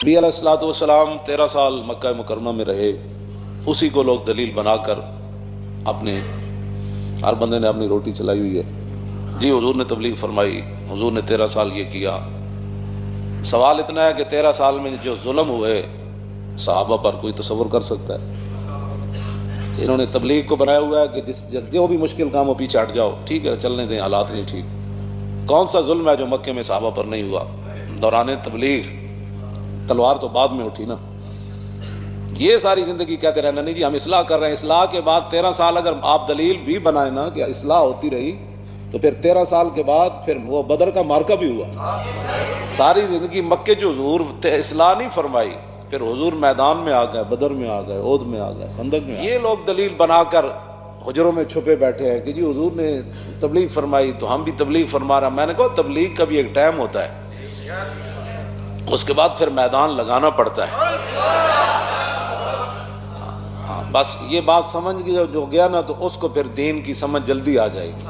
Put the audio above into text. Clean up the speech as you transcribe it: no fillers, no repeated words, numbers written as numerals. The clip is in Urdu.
نبی علیہ الصلوۃ والسلام 13 سال مکہ مکرمہ میں رہے، اسی کو لوگ دلیل بنا کر اپنے ہر بندے نے اپنی روٹی چلائی ہوئی ہے۔ جی حضور نے تبلیغ فرمائی، حضور نے 13 سال یہ کیا۔ سوال اتنا ہے کہ 13 سال میں جو ظلم ہوئے صحابہ پر کوئی تصور کر سکتا ہے؟ انہوں نے تبلیغ کو بنایا ہوا ہے کہ جو بھی مشکل کام ہو پیچھے ہٹ جاؤ، ٹھیک ہے چلنے دیں، حالات نہیں ٹھیک۔ کون سا ظلم ہے جو مکے میں صحابہ پر نہیں ہوا؟ دوران تبلیغ تلوار تو بعد میں اٹھی نا، یہ ساری زندگی کہتے رہنا نہیں جی ہم اصلاح کر رہے ہیں۔ اصلاح کے بعد 13 سال اگر آپ دلیل بھی بنائیں نا کہ اصلاح ہوتی رہی، تو پھر 13 سال کے بعد پھر وہ بدر کا مارکہ بھی ہوا۔ ساری زندگی مکے جو حضور اصلاح نہیں فرمائی، پھر حضور میدان میں آ گئے، بدر میں آ گئے، احد میں آ گئے، خندق میں آ گئے۔ یہ لوگ دلیل بنا کر حجروں میں چھپے بیٹھے ہیں کہ جی حضور نے تبلیغ فرمائی تو ہم بھی تبلیغ فرما رہے ہیں۔ میں نے کہا تبلیغ کا بھی ایک ٹائم ہوتا ہے، اس کے بعد پھر میدان لگانا پڑتا ہے۔ بس یہ بات سمجھ جو گیا نا تو اس کو پھر دین کی سمجھ جلدی آ جائے گی۔